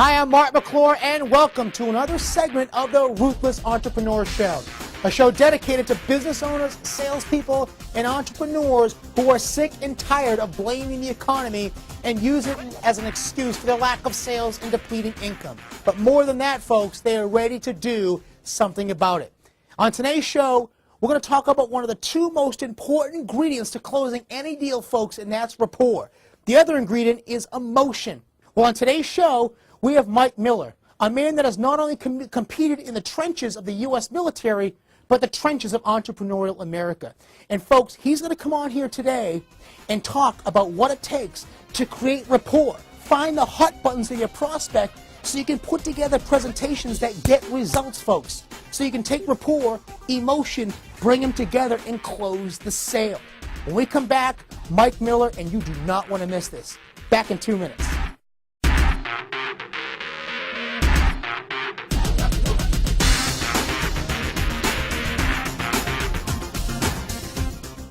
Hi, I'm Mark McClure, and welcome to another segment of the Ruthless Entrepreneur Show, a show dedicated to business owners, salespeople, and entrepreneurs who are sick and tired of blaming the economy and use it as an excuse for their lack of sales and depleting income. But more than that, folks, they are ready to do something about it. On today's show, we're going to talk about one of the two most important ingredients to closing any deal, folks, and that's rapport. The other ingredient is emotion. Well, on today's show, we have Mike Miller, a man that has not only competed in the trenches of the U.S. military, but the trenches of entrepreneurial America. And folks, he's going to come on here today and talk about what it takes to create rapport. Find the hot buttons of your prospect so you can put together presentations that get results, folks. So you can take rapport, emotion, bring them together, and close the sale. When we come back, Mike Miller, and you do not want to miss this. Back in 2 minutes.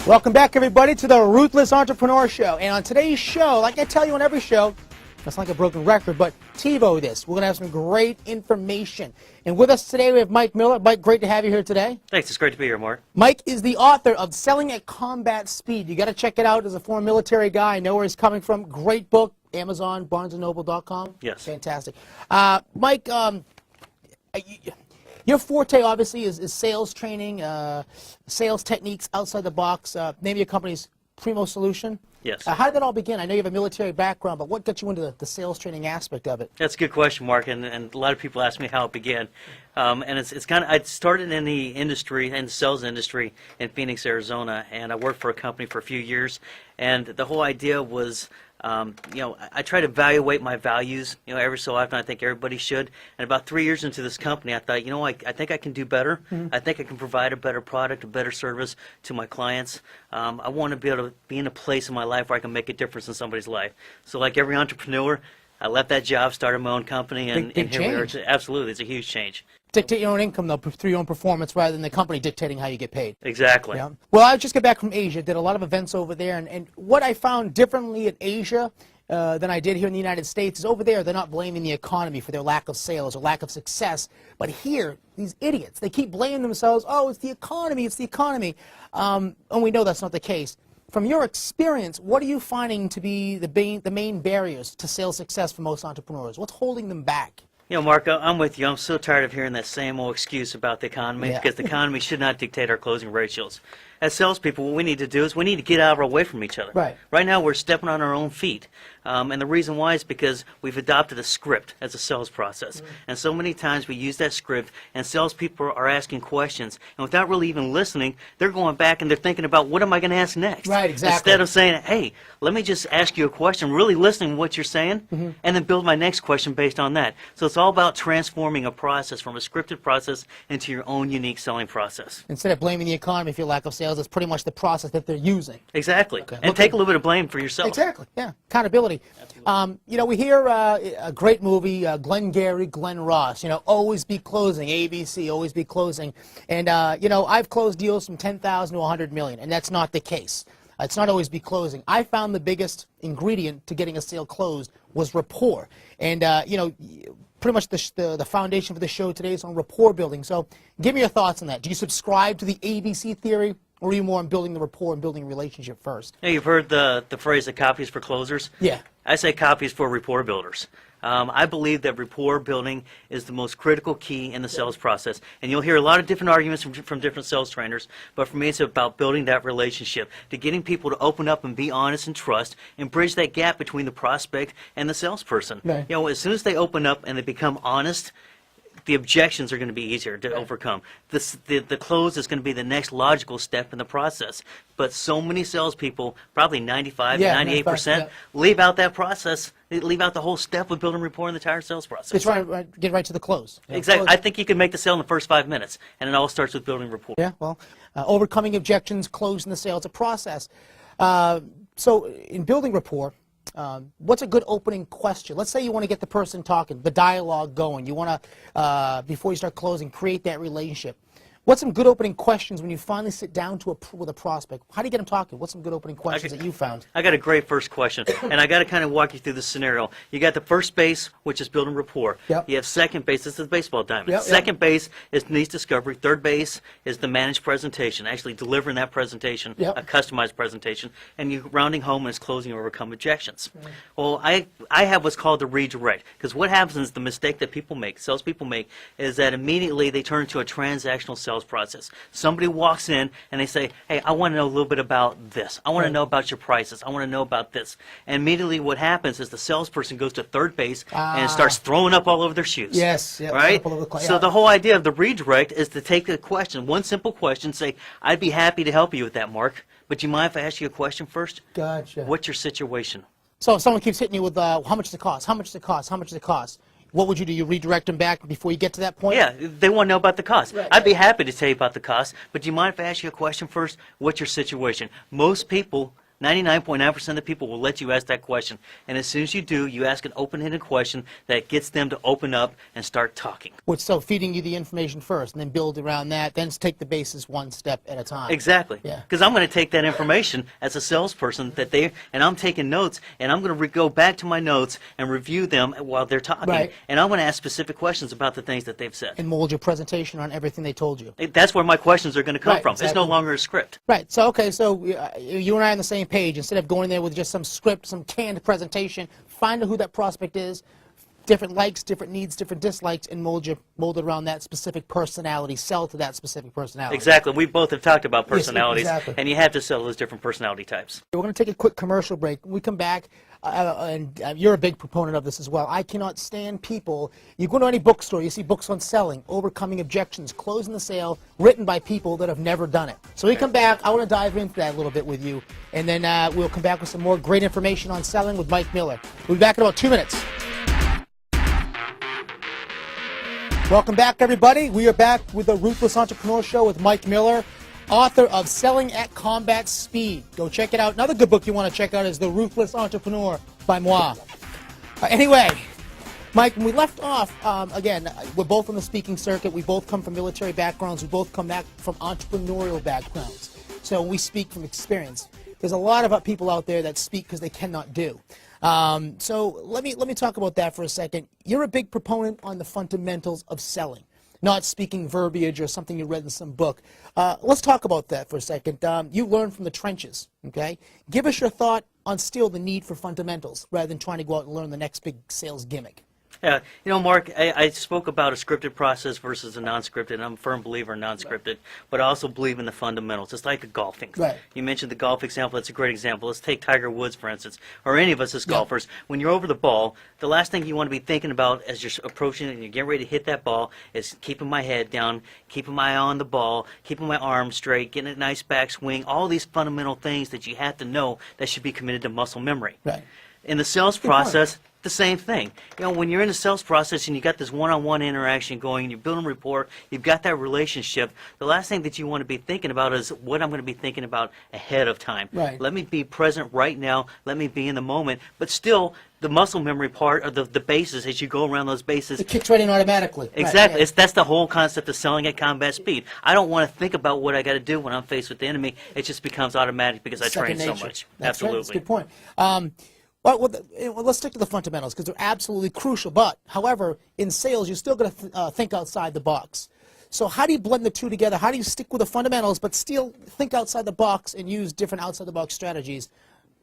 Welcome back, everybody, to the Ruthless Entrepreneur Show. And on today's show, like I tell you on every show, that's like a broken record, but TiVo this. We're going to have some great information. And with us today, we have Mike Miller. Mike, great to have you here today. Thanks. It's great to be here, Mark. Mike is the author of Selling at Combat Speed. You got to check it out. As a former military guy, I know where he's coming from. Great book. Amazon, BarnesandNoble.com. Yes. Fantastic. Mike, your forte, obviously, is sales training, sales techniques outside the box. Name of your company's Primo Solution. Yes. How did that all begin? I know you have a military background, but what got you into the sales training aspect of it? That's a good question, Mark, and a lot of people ask me how it began. And it's kind of, I started in the industry, in the sales industry in Phoenix, Arizona, and I worked for a company for a few years. And the whole idea was, I try to evaluate my values, every so often. I think everybody should. And about 3 years into this company, I thought, I think I can do better. Mm-hmm. I think I can provide a better product, a better service to my clients. I want to be able to be in a place in my life where I can make a difference in somebody's life. So like every entrepreneur, I left that job, started my own company, and big here we are. change. Absolutely, it's a huge change. Dictate your own income, though, through your own performance, rather than the company dictating how you get paid. Exactly. Yeah. Well, I just got back from Asia, did a lot of events over there, and what I found differently in Asia than I did here in the United States is over there, they're not blaming the economy for their lack of sales or lack of success. But here, these idiots, they keep blaming themselves, oh, it's the economy, it's the economy. And we know that's not the case. From your experience, what are you finding to be the main barriers to sales success for most entrepreneurs? What's holding them back? Mark, I'm with you. I'm so tired of hearing that same old excuse about the economy, because the economy should not dictate our closing ratios. As salespeople, what we need to do is we need to get out of our way from each other. Right. Right now, we're stepping on our own feet. And the reason why is because we've adopted a script as a sales process. Mm-hmm. And so many times we use that script, and salespeople are asking questions. And without really even listening, they're going back and they're thinking about, what am I going to ask next? Right, exactly. Instead of saying, hey, let me just ask you a question, really listening to what you're saying, mm-hmm. and then build my next question based on that. So it's all about transforming a process from a scripted process into your own unique selling process. Instead of blaming the economy for your lack of sales, it's pretty much the process that they're using. Exactly. Okay. And take a little bit of blame for yourself. Exactly. Yeah. Accountability. We hear a great movie, Glengarry, Glen Ross, always be closing, ABC, always be closing. And, I've closed deals from 10,000 to 100 million, and that's not the case. It's not always be closing. I found the biggest ingredient to getting a sale closed was rapport. And, pretty much the foundation for the show today is on rapport building. So give me your thoughts on that. Do you subscribe to the ABC theory, or are you more on building the rapport and building a relationship first? Hey, you've heard the phrase that copy is for closers? Yeah. I say copy is for rapport builders. I believe that rapport building is the most critical key in the sales process. And you'll hear a lot of different arguments from different sales trainers, but for me it's about building that relationship, to getting people to open up and be honest and trust, and bridge that gap between the prospect and the salesperson. Right. As soon as they open up and they become honest, the objections are going to be easier to overcome. The close is going to be the next logical step in the process. But so many salespeople, probably 95 to 98%, leave out that process. They leave out the whole step of building rapport in the entire sales process. It's get right to the close. Exactly. I think you can make the sale in the first 5 minutes, and it all starts with building rapport. Yeah, well, overcoming objections, closing the sale, it's a process. So in building rapport, what's a good opening question? Let's say you want to get the person talking, the dialogue going. You want to, before you start closing, create that relationship. What's some good opening questions when you finally sit down with a prospect? How do you get them talking? What's some good opening questions that you found? I got a great first question, and I got to kind of walk you through the scenario. You got the first base, which is building rapport. Yep. You have second base. This is the baseball diamond. Yep, Second base is needs discovery. Third base is the managed presentation, actually delivering that presentation, Yep. a customized presentation, and you rounding home and it's closing or overcome objections. Well, I have what's called the redirect, because what happens is the mistake that people make, salespeople make, is that immediately they turn into a transactional sales process. Somebody walks in and they say, hey, I want to know a little bit about this. I want to know about your prices. I want to know about this. And immediately what happens is the salesperson goes to third base and starts throwing up all over their shoes. Yes. Yeah, right? So So the whole idea of the redirect is to take the question, one simple question, say, I'd be happy to help you with that, Mark, but do you mind if I ask you a question first? Gotcha. What's your situation? So if someone keeps hitting you with, how much does it cost? How much does it cost? How much does it cost? What would you do? You redirect them back before you get to that point? Yeah, they want to know about the cost. Right, I'd be happy to tell you about the cost, but do you mind if I ask you a question first? What's your situation? Most people, 99.9% of the people will let you ask that question. And as soon as you do, you ask an open-ended question that gets them to open up and start talking. So feeding you the information first, and then build around that, then take the basis one step at a time. Exactly. Yeah. Because I'm going to take that information as a salesperson and I'm taking notes, and I'm going to go back to my notes and review them while they're talking. Right. And I'm going to ask specific questions about the things that they've said. And mold your presentation on everything they told you. That's where my questions are going to come Right, from. It's exactly. no longer a script. Right. So, okay, so you and I are on the same page. Instead of going there with just some script, some canned presentation, find out who that prospect is, different likes, different needs, different dislikes, and mold it around that specific personality, sell to that specific personality. Exactly. We both have talked about Yes, personalities, exactly. and you have to sell those different personality types. We're going to take a quick commercial break. When we come back, and you're a big proponent of this as well. I cannot stand people. You go to any bookstore, you see books on selling, overcoming objections, closing the sale, written by people that have never done it. So when we come back, I want to dive into that a little bit with you, and then we'll come back with some more great information on selling with Mike Miller. We'll be back in about 2 minutes. Welcome back, everybody. We are back with the Ruthless Entrepreneur Show with Mike Miller, author of Selling at Combat Speed. Go check it out. Another good book you want to check out is The Ruthless Entrepreneur by moi. Anyway, Mike, when we left off, again, we're both on the speaking circuit. We both come from military backgrounds. We both come back from entrepreneurial backgrounds. So we speak from experience. There's a lot of people out there that speak because they cannot do. So let me talk about that for a second. You're a big proponent on the fundamentals of selling, not speaking verbiage or something you read in some book. Let's talk about that for a second. You learn from the trenches, okay? Give us your thought on still the need for fundamentals rather than trying to go out and learn the next big sales gimmick. Yeah, you know, Mark, I spoke about a scripted process versus a non-scripted, and I'm a firm believer in non-scripted, but I also believe in the fundamentals. It's like a golfing. Right. You mentioned the golf example. That's a great example. Let's take Tiger Woods, for instance, or any of us as golfers. When you're over the ball, the last thing you want to be thinking about as you're approaching it and you're getting ready to hit that ball is keeping my head down, keeping my eye on the ball, keeping my arms straight, getting a nice backswing, all these fundamental things that you have to know that should be committed to muscle memory. Right. In the sales process, the same thing. You know, when you're in the sales process and you got this one-on-one interaction going, and you're building rapport, you've got that relationship, the last thing that you want to be thinking about is what I'm going to be thinking about ahead of time. Right. Let me be present right now. Let me be in the moment. But still, the muscle memory part of the bases, as you go around those bases. It kicks right in automatically. Exactly. Right, yeah. That's the whole concept of selling at combat speed. I don't want to think about what I got to do when I'm faced with the enemy. It just becomes automatic because I train so much. That's Absolutely. Right. That's a good point. Well, let's stick to the fundamentals because they're absolutely crucial. But, however, in sales, you're still going to think outside the box. So how do you blend the two together? How do you stick with the fundamentals but still think outside the box and use different outside-the-box strategies?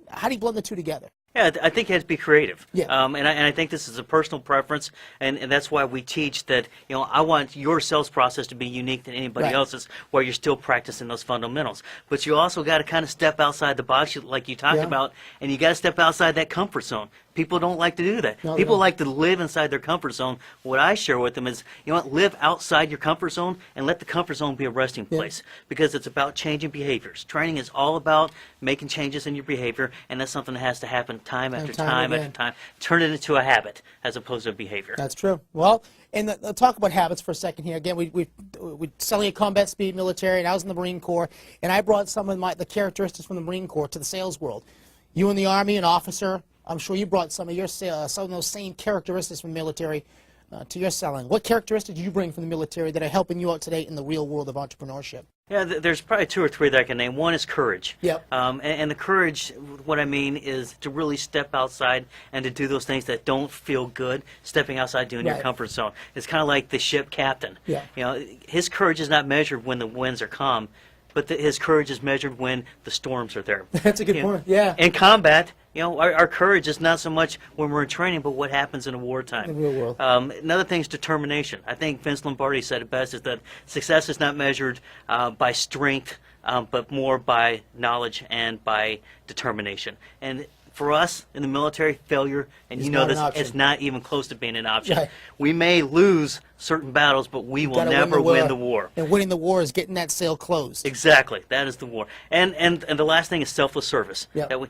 How do you blend the two together? Yeah, I think you have to be creative. Yeah. And I think this is a personal preference, and that's why we teach that, you know, I want your sales process to be unique than anybody Right. else's while you're still practicing those fundamentals. But you also got to kind of step outside the box, like you talked Yeah. about, and you got to step outside that comfort zone. People don't like to do that. No, they People don't. like to live inside their comfort zone. What I share with them is, you know what, live outside your comfort zone and let the comfort zone be a resting place because it's about changing behaviors. Training is all about making changes in your behavior, and that's something that has to happen time after time after again. time. Turn it into a habit as opposed to a behavior. That's true. Well, and let's talk about habits for a second here. Again, we're selling at combat speed military, and I was in the Marine Corps, and I brought some of the characteristics from the Marine Corps to the sales world. You in the Army, an officer, I'm sure you brought some of those same characteristics from the military. to your selling? What characteristics do you bring from the military that are helping you out today in the real world of entrepreneurship? Yeah, there's probably two or three that I can name. One is courage. Yep. And the courage, what I mean is to really step outside and to do those things that don't feel good, stepping outside, doing your comfort zone. It's kind of like the ship captain. Yeah. You know, his courage is not measured when the winds are calm, but his courage is measured when the storms are there. That's a good point, yeah. In combat, you know, our courage is not so much when we're in training, but what happens in a wartime. In the real world. Another thing is determination. I think Vince Lombardi said it best, is that success is not measured by strength, but more by knowledge and by determination. And for us in the military, failure, and you know this, it's not even close to being an option. Right. We may lose certain battles, but we will never win the war. And winning the war is getting that sale closed. Exactly. That is the war. And the last thing is selfless service. Yep. That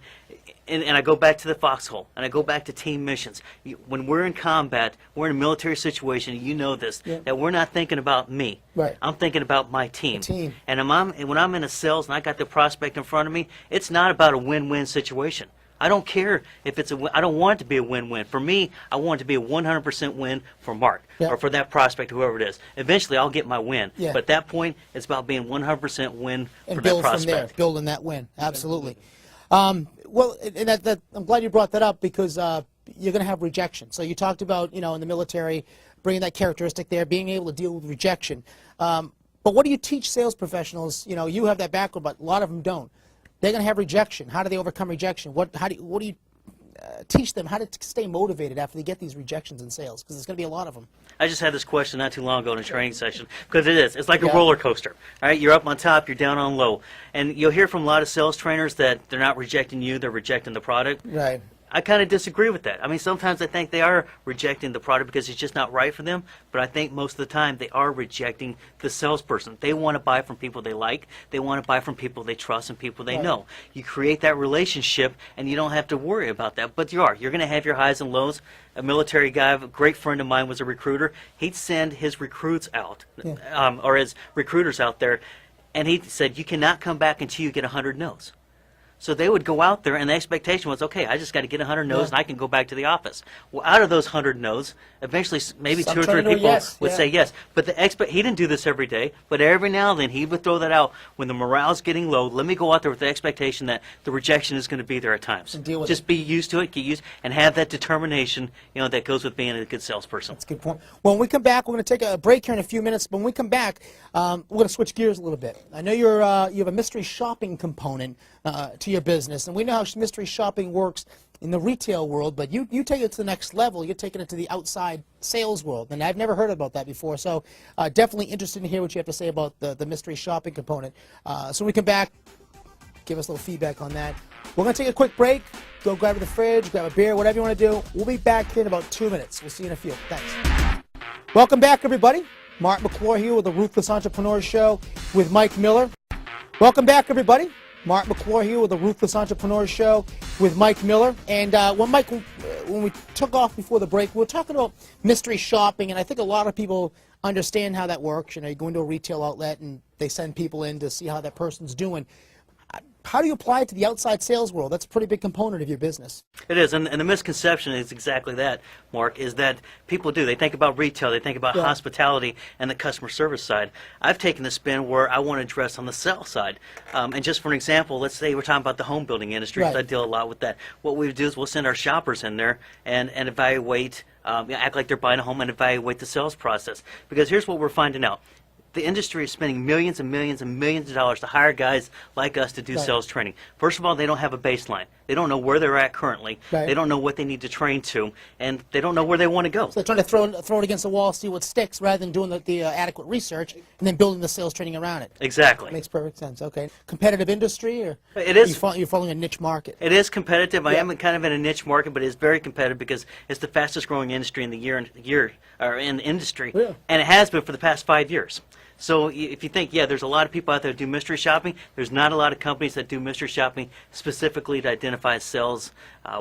and I go back to the foxhole, and I go back to team missions. When we're in combat, we're in a military situation, you know this, that we're not thinking about me. Right. I'm thinking about my team. The team. And when I'm in a sales and I got the prospect in front of me, it's not about a win-win situation. I don't care if it's I don't want it to be a win-win. For me, I want it to be a 100% win for Mark or for that prospect, whoever it is. Eventually, I'll get my win. Yeah. But at that point, it's about being 100% win and for build that prospect. from there, building that win. Absolutely. Well, and I'm glad you brought that up, because you're going to have rejection. So you talked about, you know, in the military, bringing that characteristic there, being able to deal with rejection. But what do you teach sales professionals? You know, you have that background, but a lot of them don't. They're going to have rejection. How do they overcome rejection? What do you teach them how to stay motivated after they get these rejections in sales? Because there's going to be a lot of them. I just had this question not too long ago in a training session, because it is. It's like a roller coaster. All right, you're up on top, you're down on low. And you'll hear from a lot of sales trainers that they're not rejecting you, they're rejecting the product. Right. I kind of disagree with that. I mean, sometimes I think they are rejecting the product because it's just not right for them, but I think most of the time they are rejecting the salesperson. They want to buy from people they like, they want to buy from people they trust and people they know. You create that relationship and you don't have to worry about that, but you're going to have your highs and lows. A military guy, a great friend of mine was a recruiter. He'd send his recruits out, or his recruiters out there, and he said, you cannot come back until you get 100 no's. So they would go out there, and the expectation was, okay, I just got to get 100 no's, and I can go back to the office. Well, out of those 100 no's, eventually maybe two or three people would say yes. But he didn't do this every day, but every now and then he would throw that out when the morale's getting low. Let me go out there with the expectation that the rejection is going to be there at times. And deal with just be used to it, get used, and have that determination, you know, that goes with being a good salesperson. That's a good point. When we come back, we're going to take a break here in a few minutes. When we come back, we're going to switch gears a little bit. I know you have a mystery shopping component to your business, and we know how mystery shopping works in the retail world, but you take it to the next level. You're taking it to the outside sales world, and I've never heard about that before, so definitely interested to hear what you have to say about the mystery shopping component. So when we come back, give us a little feedback on that. We're going to take a quick break, go grab the fridge, grab a beer, whatever you want to do. We'll be back here in about 2 minutes. We'll see you in a few. Thanks. Welcome back, everybody. Mark McClure here with the Ruthless Entrepreneur Show with Mike Miller. Welcome back, everybody. Mark McClure here with the Ruthless Entrepreneur Show with Mike Miller. And when we took off before the break, we were talking about mystery shopping, and I think a lot of people understand how that works. You know, you go into a retail outlet and they send people in to see how that person's doing. How do you apply it to the outside sales world? That's a pretty big component of your business. It is, and the misconception is exactly that, Mark, is that people do. They think about retail, they think about hospitality and the customer service side. I've taken the spin where I want to address on the sales side. And just for an example, let's say we're talking about the home building industry, because I deal a lot with that. What we do is we'll send our shoppers in there and evaluate, act like they're buying a home and evaluate the sales process. Because here's what we're finding out. The industry is spending millions and millions and millions of dollars to hire guys like us to do sales training. First of all, they don't have a baseline. They don't know where they're at currently. They don't know what they need to train to, and they don't know where they want to go. So they're trying to throw it against the wall, see what sticks, rather than doing the adequate research and then building the sales training around it. Exactly. Makes perfect sense. Okay. Competitive industry, or it is. You're following a niche market. It is competitive. I am kind of in a niche market, but it's very competitive because it's the fastest growing industry in the industry, and it has been for the past 5 years. So if you think, there's a lot of people out there that do mystery shopping, there's not a lot of companies that do mystery shopping specifically to identify sales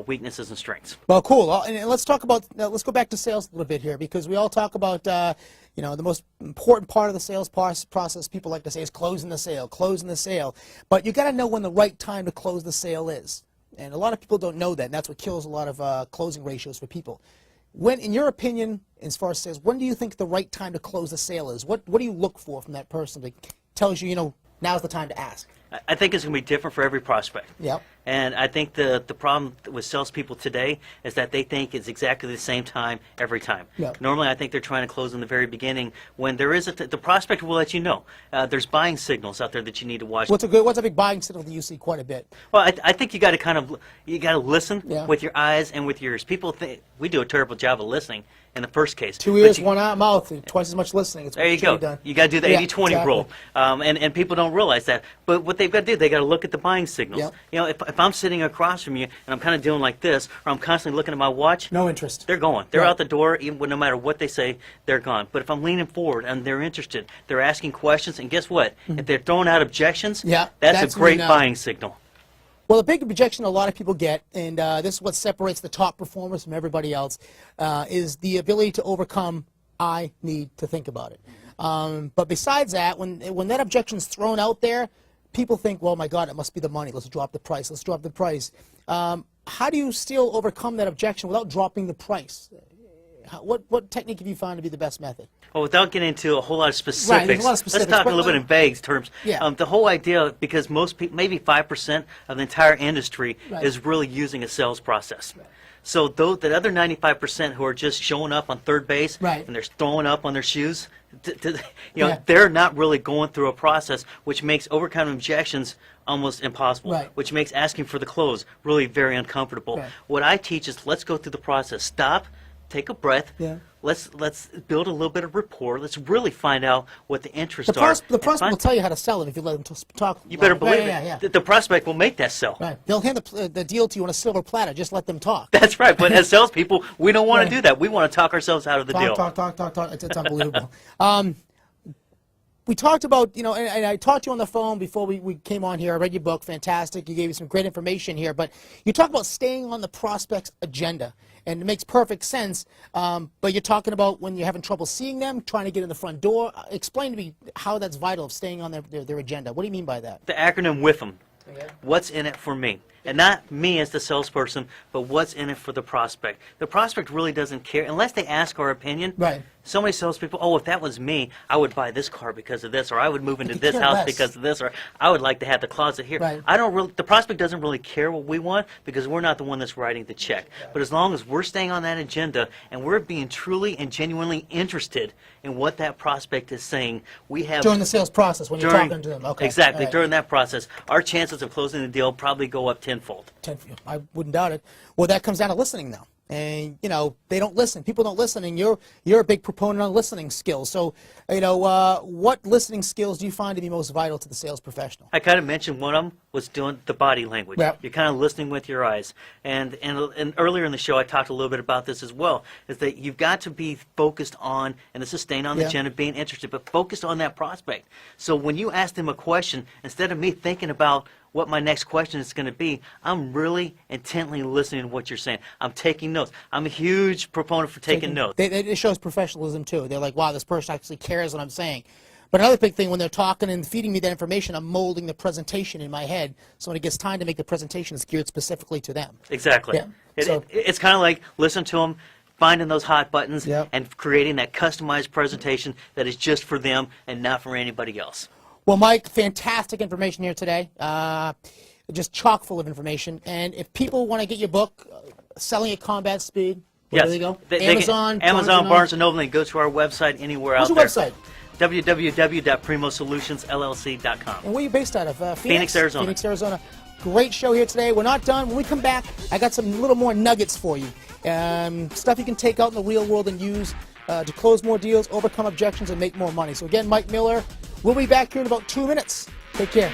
weaknesses and strengths. Well, cool. And let's talk about, let's go back to sales a little bit here, because we all talk about, the most important part of the sales process, people like to say, is closing the sale. But you got to know when the right time to close the sale is. And a lot of people don't know that, and that's what kills a lot of closing ratios for people. When, in your opinion, as far as sales, when do you think the right time to close a sale is? What do you look for from that person that tells you, now's the time to ask? I think it's going to be different for every prospect. Yep. And I think the problem with salespeople today is that they think it's exactly the same time every time. Yep. Normally, I think they're trying to close in the very beginning when there is the prospect will let you know. There's buying signals out there that you need to watch. What's a big buying signal that you see quite a bit? Well, I think you got to listen Yeah. with your eyes and with your ears. People think we do a terrible job of listening in the first case. 2 ears, one mouth, twice as much listening. It's There you go. done. You got to do the 80-20 exactly. rule, and people don't realize that. But what they've got to do, they got to look at the buying signals. Yep. If I'm sitting across from you and I'm kind of doing like this, or I'm constantly looking at my watch, No interest. they're going. They're Right. out the door. No matter what they say, they're gone. But if I'm leaning forward and they're interested, they're asking questions, and guess what? If they're throwing out objections, Yeah, that's that's a great when, buying signal. Well, the big objection a lot of people get, and this is what separates the top performers from everybody else, is the ability to overcome, I need to think about it. But besides that, when that objection's thrown out there, people think, well, my God, it must be the money. Let's drop the price. Let's drop the price. How do you still overcome that objection without dropping the price? What technique have you found to be the best method? Well, without getting into a whole lot of specifics, there's a lot of specifics, let's talk a but little bit in vague terms. Yeah. The whole idea, because most people, maybe 5% of the entire industry Right. is really using a sales process. Right. So that other 95% who are just showing up on third base Right. and they're throwing up on their shoes, Yeah. they're not really going through a process, which makes overcoming objections almost impossible, Right. which makes asking for the close really very uncomfortable. Right. What I teach is let's go through the process. Stop, take a breath. Yeah. Let's build a little bit of rapport. Let's really find out what the interests The are. prospect will tell you how to sell it if you let them talk. You better believe yeah, it. Yeah. The prospect will make that sell. Right. They'll hand the deal to you on a silver platter. Just let them talk. That's right. But as salespeople, we don't want Right. to do that. We want to talk ourselves out of the deal. Talk. It's unbelievable. We talked about, and I talked to you on the phone before we came on here. I read your book, fantastic. You gave me some great information here. But you talk about staying on the prospect's agenda, and it makes perfect sense. But you're talking about when you're having trouble seeing them, trying to get in the front door. Explain to me how that's vital of staying on their agenda. What do you mean by that? The acronym WIFM. Okay. What's in it for me? And not me as the salesperson, but what's in it for the prospect. The prospect really doesn't care unless they ask our opinion. Right. So many salespeople, oh, if that was me, I would buy this car because of this, or I would move into they this care house less. because of this, or I would like to have the closet here. Right. The prospect doesn't really care what we want because we're not the one that's writing the check. But as long as we're staying on that agenda and we're being truly and genuinely interested in what that prospect is saying, we have During the sales process, when you're talking to them. Okay. Exactly. All right. During that process, our chances of closing the deal probably go up tenfold. I wouldn't doubt it. Well, that comes down to listening now. And, they don't listen. People don't listen, and you're a big proponent on listening skills. So, what listening skills do you find to be most vital to the sales professional? I kind of mentioned one of them was doing the body language. Yep. You're kind of listening with your eyes. And earlier in the show, I talked a little bit about this as well, is that you've got to be focused on, and this is staying on the Yeah. agenda, being interested, but focused on that prospect. So when you ask them a question, instead of me thinking about what my next question is going to be, I'm really intently listening to what you're saying. I'm taking notes. I'm a huge proponent for taking notes. It shows professionalism, too. They're like, wow, this person actually cares what I'm saying. But another big thing, when they're talking and feeding me that information, I'm molding the presentation in my head. So when it gets time to make the presentation, it's geared specifically to them. Exactly. Yeah. It's kind of like listen to them, finding those hot buttons, Yep. and creating that customized presentation that is just for them and not for anybody else. Well, Mike, fantastic information here today. Just chock full of information. And if people want to get your book, Selling at Combat Speed, where do they go? Amazon, Barnes & Noble, and go to our website anywhere What's out your there. website? www.primosolutionsllc.com. And where are you based out of? Phoenix, Arizona. Phoenix, Arizona. Great show here today. We're not done. When we come back, I got some little more nuggets for you. Stuff you can take out in the real world and use to close more deals, overcome objections, and make more money. So again, Mike Miller, we'll be back here in about 2 minutes. Take care.